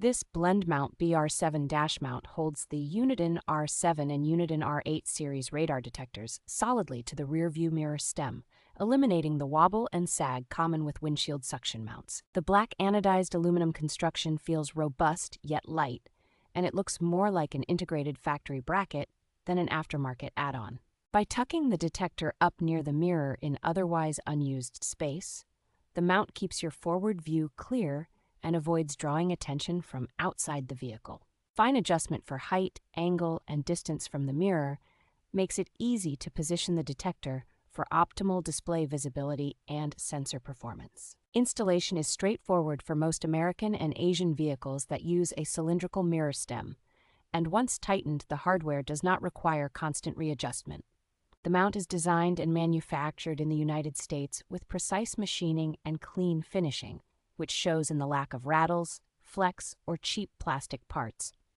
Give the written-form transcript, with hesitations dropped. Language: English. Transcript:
This BlendMount BR7 dash mount holds the Uniden R7 and Uniden R8 series radar detectors solidly to the rearview mirror stem, eliminating the wobble and sag common with windshield suction mounts. The black anodized aluminum construction feels robust yet light, and it looks more like an integrated factory bracket than an aftermarket add-on. By tucking the detector up near the mirror in otherwise unused space, the mount keeps your forward view clear and avoids drawing attention from outside the vehicle. Fine adjustment for height, angle, and distance from the mirror makes it easy to position the detector for optimal display visibility and sensor performance. Installation is straightforward for most American and Asian vehicles that use a cylindrical mirror stem, and once tightened, the hardware does not require constant readjustment. The mount is designed and manufactured in the United States with precise machining and clean finishing, which shows in the lack of rattles, flecks, or cheap plastic parts.